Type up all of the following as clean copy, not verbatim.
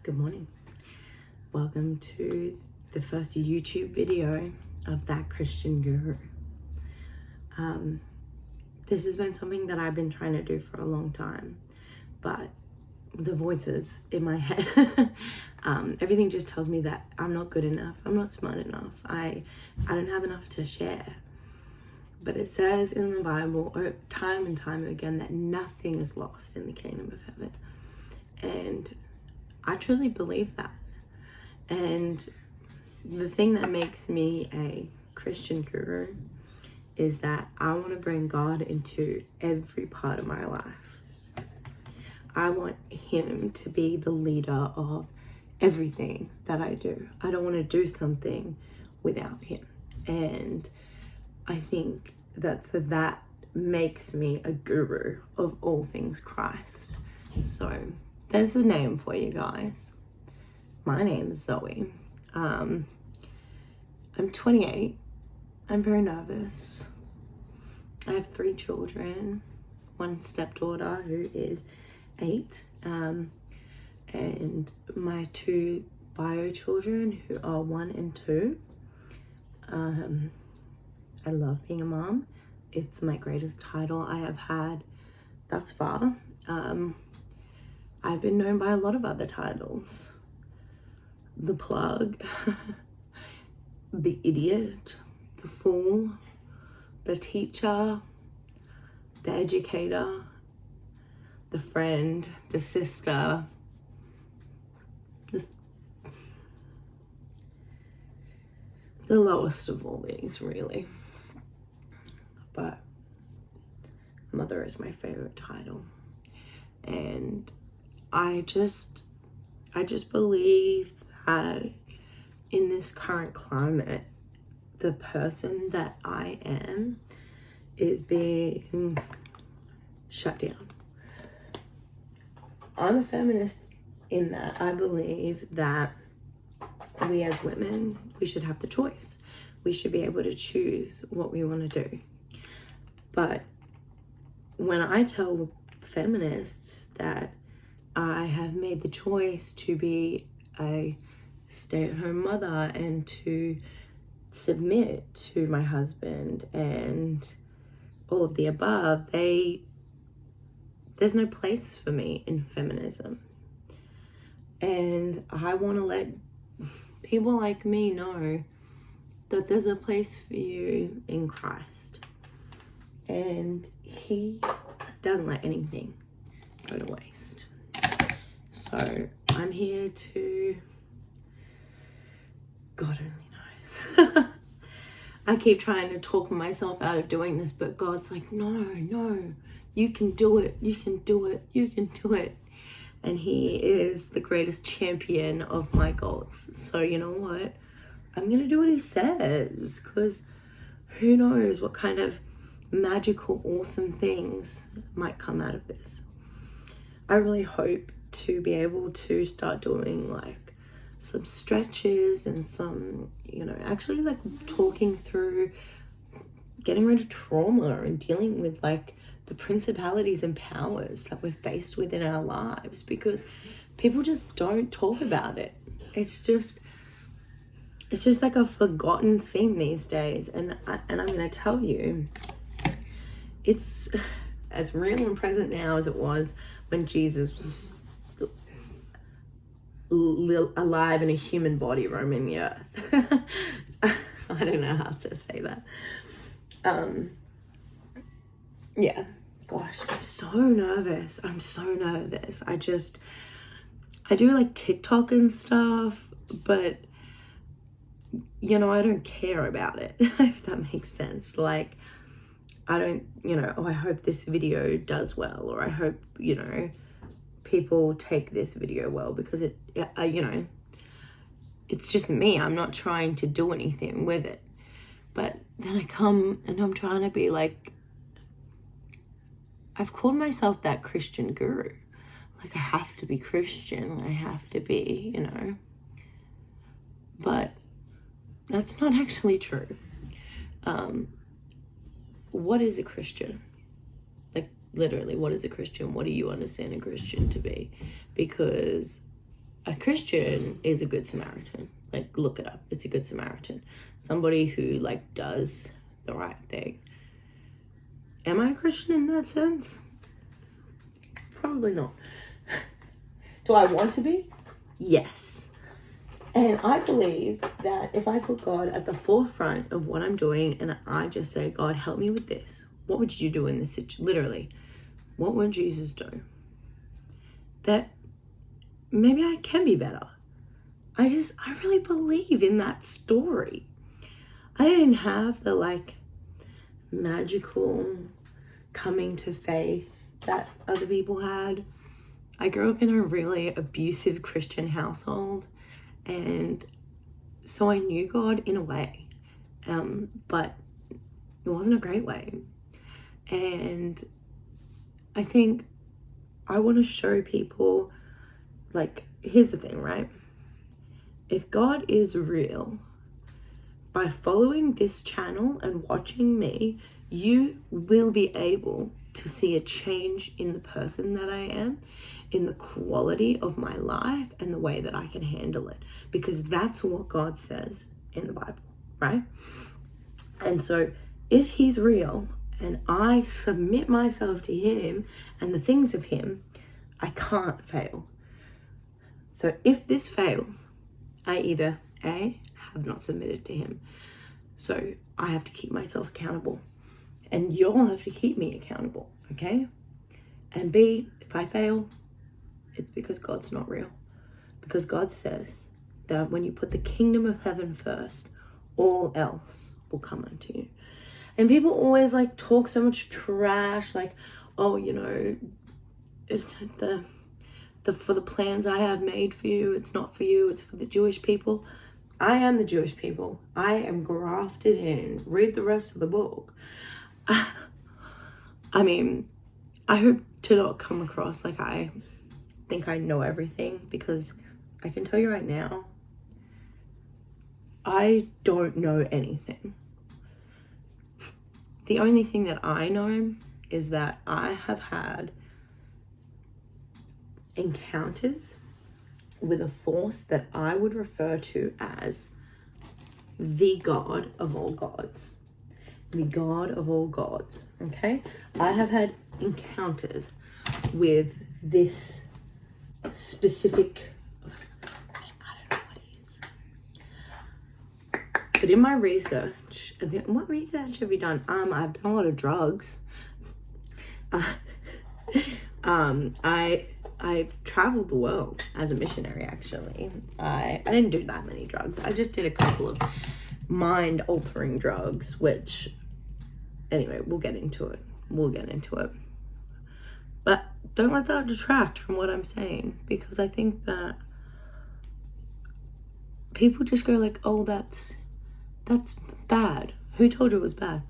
Good morning. Welcome to the first YouTube video of That Christian Guru. This has been something that I've been trying to do for a long time, but the voices in my head, everything just tells me that I'm not good enough, I'm not smart enough, I don't have enough to share. But it says in the Bible, time and time again, that nothing is lost in the kingdom of heaven. And I truly believe that. And the thing that makes me a Christian guru is that I want to bring God into every part of my life. I want Him to be the leader of everything that I do. I don't want to do something without Him. And I think that makes me a guru of all things Christ. So there's a name for you guys. My name is Zoe. I'm 28. I'm very nervous. I have 3 children, 1 stepdaughter who is 8, and my 2 bio children who are 1 and 2. I love being a mom. It's my greatest title I have had thus far. I've been known by a lot of other titles. The plug, the idiot, the fool, the teacher, the educator, the friend, the sister, the lowest of all these, really. But mother is my favorite title. And I just believe that in this current climate, the person that I am is being shut down. I'm a feminist in that I believe that we as women, we should have the choice. We should be able to choose what we want to do. But when I tell feminists that I have made the choice to be a stay-at-home mother and to submit to my husband and all of the above, there's no place for me in feminism. And I want to let people like me know that there's a place for you in Christ. And He doesn't let anything go to waste. So I'm here to, God only knows. I keep trying to talk myself out of doing this, but God's like, no, you can do it, you can do it, you can do it. And He is the greatest champion of my goals. So you know what? I'm going to do what He says, because who knows what kind of magical, awesome things might come out of this. I really hope to be able to start doing like some stretches and some, actually like talking through getting rid of trauma and dealing with like the principalities and powers that we're faced with in our lives, because people just don't talk about it. It's just like a forgotten thing these days. And I'm going to tell you, it's as real and present now as it was when Jesus was alive in a human body roaming the earth. I don't know how to say that. Yeah, gosh, I'm so nervous. I do like TikTok and stuff, but I don't care about it, if that makes sense. Like, I don't, I hope this video does well, or I hope, people take this video well, because it's just me. I'm not trying to do anything with it. But then I come and I'm trying to be like, I've called myself that Christian guru. Like, I have to be Christian. I have to be, But that's not actually true. What is a Christian? Like, literally, what is a Christian? What do you understand a Christian to be? Because a Christian is a good Samaritan. Like, look it up. It's a good Samaritan. Somebody who, like, does the right thing. Am I a Christian in that sense? Probably not. Do I want to be? Yes. And I believe that if I put God at the forefront of what I'm doing and I just say, God, help me with this. What would you do in this situation? Literally, what would Jesus do? That maybe I can be better. I really believe in that story. I didn't have the like magical coming to faith that other people had. I grew up in a really abusive Christian household, and so I knew God in a way, but it wasn't a great way. And I think I want to show people, like, here's the thing, right? If God is real, by following this channel and watching me, you will be able to see a change in the person that I am, in the quality of my life and the way that I can handle it, because that's what God says in the Bible, right? And so if he's real and I submit myself to him and the things of him, I can't fail. So if this fails, I either A, have not submitted to him, so I have to keep myself accountable, and you'll have to keep me accountable, okay? And B, if I fail, it's because God's not real. Because God says that when you put the kingdom of heaven first, all else will come unto you. And people always like talk so much trash, like, oh, you know, for the plans I have made for you, it's not for you, it's for the Jewish people. I am the Jewish people. I am grafted in. Read the rest of the book. I mean, I hope to not come across like I think I know everything, because I can tell you right now, I don't know anything. The only thing that I know is that I have had encounters with a force that I would refer to as the God of all gods. The God of all gods, okay? I have had encounters with this specific, I don't know what it is. But in my research, what research have you done? I've done a lot of drugs. I traveled the world as a missionary, actually. I didn't do that many drugs. I just did a couple of mind-altering drugs, which, anyway, we'll get into it. But don't let that detract from what I'm saying, because I think that people just go like, oh, that's bad. Who told you it was bad?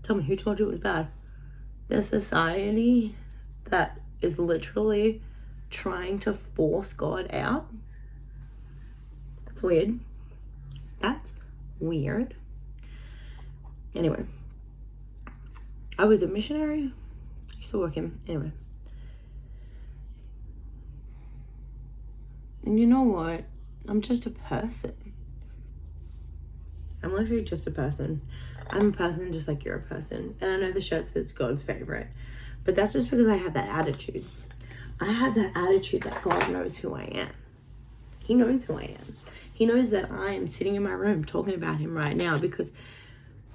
Tell me, who told you it was bad? The society that is literally trying to force God out. That's weird. Anyway, I was a missionary. I used to work in, anyway. And you know what? I'm just a person. I'm literally just a person. I'm a person just like you're a person. And I know the shirt says God's favorite, but that's just because I have that attitude. I have that attitude that God knows who I am. He knows who I am. He knows that I am sitting in my room talking about him right now because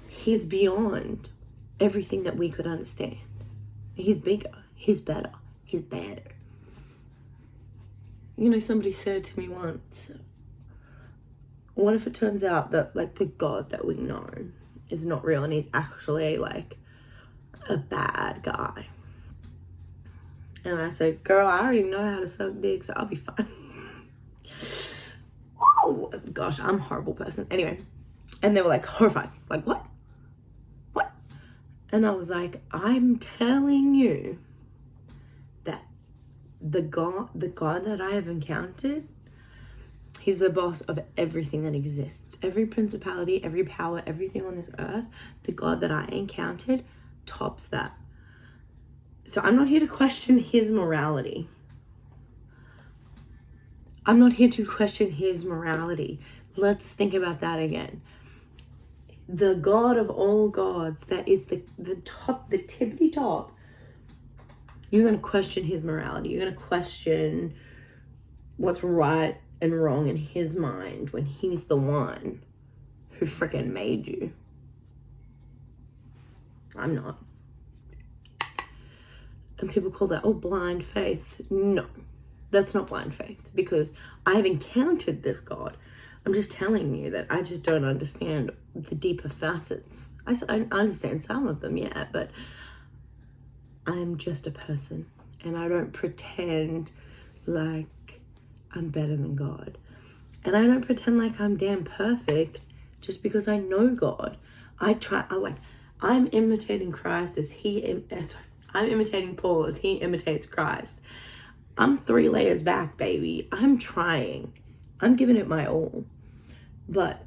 he's beyond everything that we could understand. He's bigger. He's better. He's better. You know, somebody said to me once, what if it turns out that like the God that we know is not real and he's actually like a bad guy? And I said, girl, I already know how to suck dick, so I'll be fine. Oh gosh, I'm a horrible person. Anyway, and they were like horrified, like what? And I was like, I'm telling you that the God that I have encountered, he's the boss of everything that exists. Every principality, every power, everything on this earth, the God that I encountered tops that. So I'm not here to question his morality. I'm not here to question his morality. Let's think about that again. The God of all gods, that is the top, the tippity top, you're going to question his morality. You're going to question what's right and wrong in his mind when he's the one who freaking made you. I'm not. And people call that, oh, blind faith. No, that's not blind faith, because I have encountered this God. I'm just telling you that I just don't understand the deeper facets. I understand some of them, yeah, but I'm just a person, and I don't pretend like I'm better than God. And I don't pretend like I'm damn perfect just because I know God. I'm imitating Christ as I'm imitating Paul as he imitates Christ. I'm 3 layers back, baby. I'm trying. I'm giving it my all. But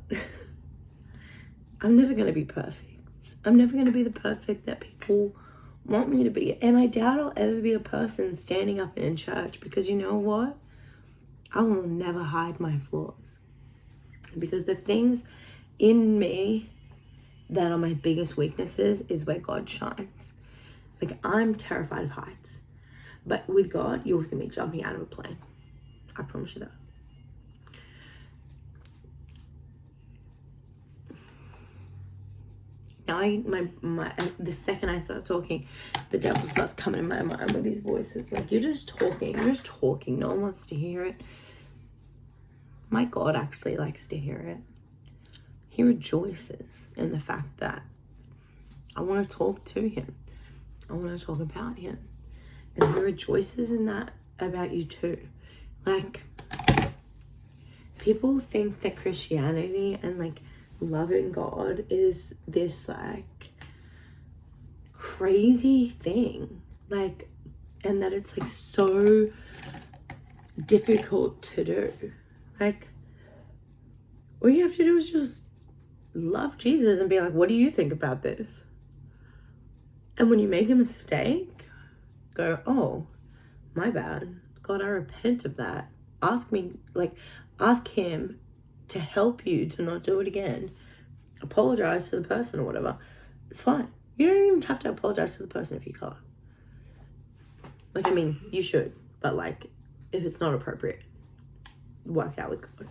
I'm never going to be perfect. I'm never going to be the perfect that people want me to be. And I doubt I'll ever be a person standing up in church, because you know what? I will never hide my flaws. Because the things in me that are my biggest weaknesses is where God shines. Like, I'm terrified of heights. But with God, you'll see me jumping out of a plane. I promise you that. Now, the second I start talking, the devil starts coming in my mind with these voices. Like, you're just talking. No one wants to hear it. My God actually likes to hear it. He rejoices in the fact that I want to talk to him. I want to talk about him. And he rejoices in that about you too. Like, people think that Christianity and like loving God is this like crazy thing. Like, and that it's like so difficult to do. Like, all you have to do is just love Jesus and be like, what do you think about this? And when you make a mistake, go, oh, my bad. God, I repent of that. Ask him to help you to not do it again. Apologize to the person or whatever. It's fine. You don't even have to apologize to the person if you can't. Like, I mean, you should. But like, if it's not appropriate, work it out with God.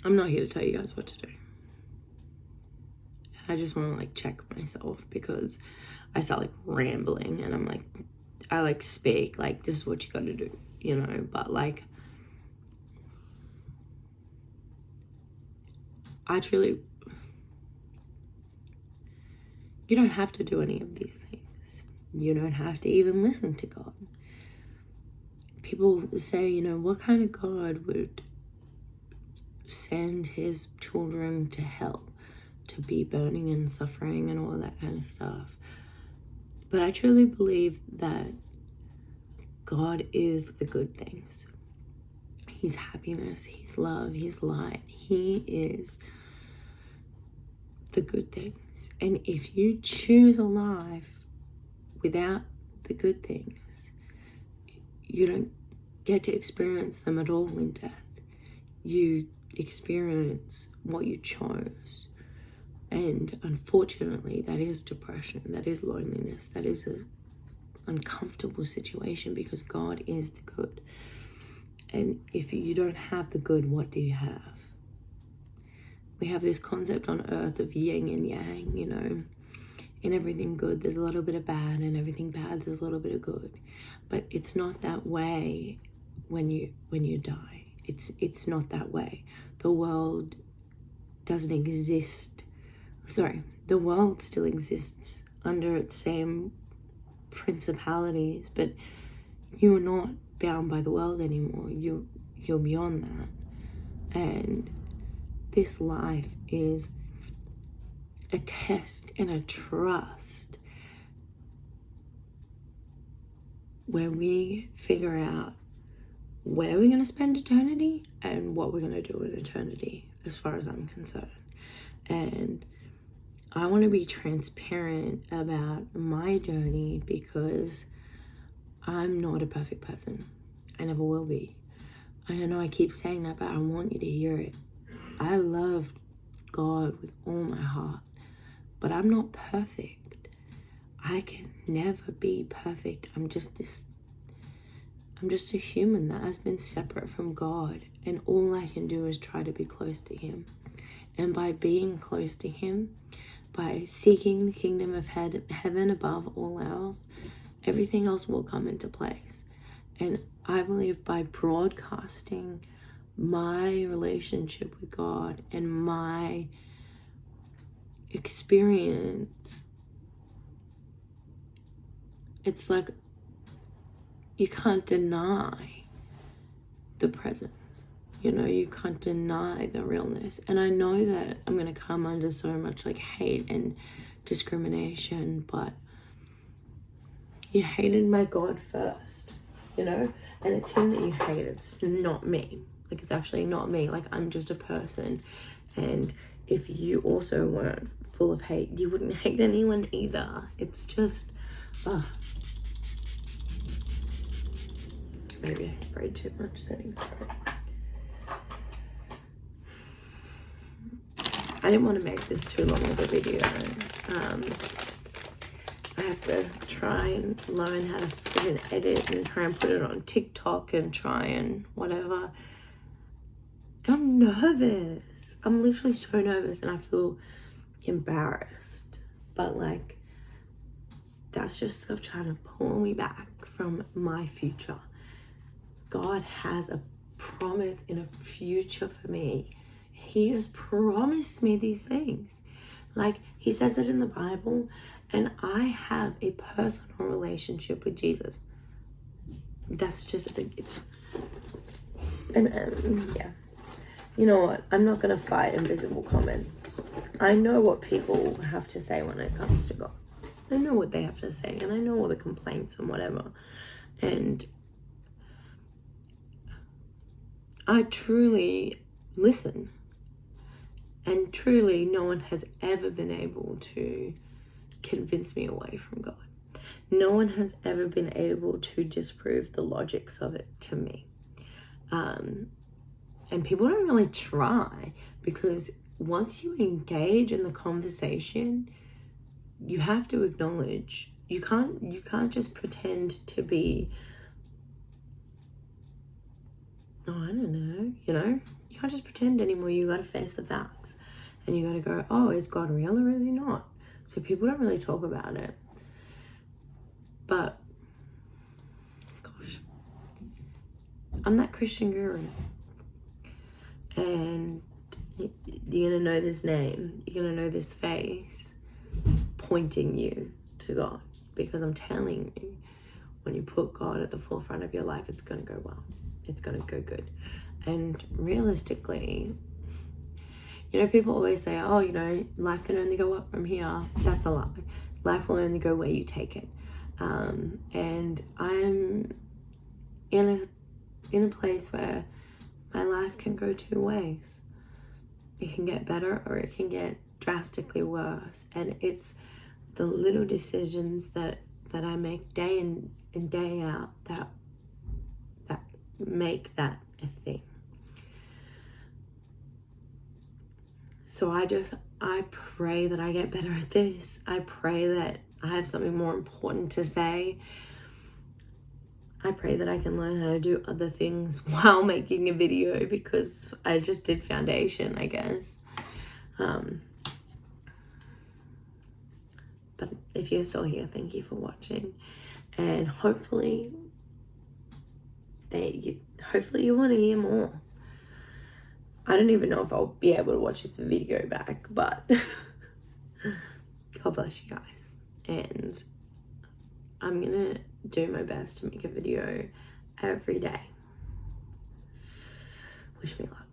I'm not here to tell you guys what to do. I just want to like check myself, because I start like rambling and I'm like, I like speak like, this is what you got to do, you know, but like, you don't have to do any of these things. You don't have to even listen to God. People say, you know, what kind of God would send his children to hell to be burning and suffering and all that kind of stuff? But I truly believe that God is the good things. He's happiness, he's love, he's light. He is the good things. And if you choose a life without the good things, you don't get to experience them at all in death. You experience what you chose. And unfortunately, that is depression, that is loneliness, that is an uncomfortable situation, because God is the good. And if you don't have the good, what do you have? We have this concept on earth of yin and yang, you know. In everything good, there's a little bit of bad, and everything bad, there's a little bit of good. But it's not that way when you die. It's not that way. The world doesn't exist. Sorry, the world still exists under its same principalities, but you are not bound by the world anymore. You're beyond that. And this life is a test and a trust where we figure out where we're going to spend eternity and what we're going to do in eternity, as far as I'm concerned. And I want to be transparent about my journey because I'm not a perfect person. I never will be. I know I keep saying that, but I want you to hear it. I love God with all my heart, but I'm not perfect. I can never be perfect. I'm just a human that has been separate from God, and all I can do is try to be close to Him. And by being close to Him, by seeking the kingdom of heaven above all else, everything else will come into place. And I believe by broadcasting my relationship with God and my experience, it's like you can't deny the presence. You know, you can't deny the realness. And I know that I'm going to come under so much like hate and discrimination, but you hated my God first, you know? And it's Him that you hate. It's not me. Like, it's actually not me. Like, I'm just a person. And if you also weren't full of hate, you wouldn't hate anyone either. It's just, maybe I sprayed too much setting spray. I didn't want to make this too long of a video. I have to try and learn how to freaking edit and try and put it on TikTok and try and whatever. And I'm nervous. I'm literally so nervous and I feel embarrassed. But like, that's just stuff trying to pull me back from my future. God has a promise in a future for me. He has promised me these things. Like, He says it in the Bible, and I have a personal relationship with Jesus. That's just it. And yeah. You know what? I'm not going to fight invisible comments. I know what people have to say when it comes to God. I know what they have to say, and I know all the complaints and whatever. And I truly listen. And truly, no one has ever been able to convince me away from God. No one has ever been able to disprove the logics of it to me. And people don't really try, because once you engage in the conversation, you have to acknowledge. You can't just pretend to be, I don't know, you know? You can't just pretend anymore. You got to face the facts. And you got to go, oh, is God real or is He not? So people don't really talk about it. But, gosh, I'm that Christian guru. And you're going to know this name. You're going to know this face pointing you to God. Because I'm telling you, when you put God at the forefront of your life, it's going to go well. It's going to go good. And realistically, you know, people always say, oh, you know, life can only go up from here. That's a lie. Life will only go where you take it. And I'm in a place where my life can go two ways. It can get better or it can get drastically worse. And it's the little decisions that I make day in and day out that make that a thing. So I pray that I get better at this. I pray that I have something more important to say. I pray that I can learn how to do other things while making a video, because I just did foundation, I guess. But if you're still here, thank you for watching. And hopefully you want to hear more. I don't even know if I'll be able to watch this video back, but God bless you guys. And I'm gonna do my best to make a video every day. Wish me luck.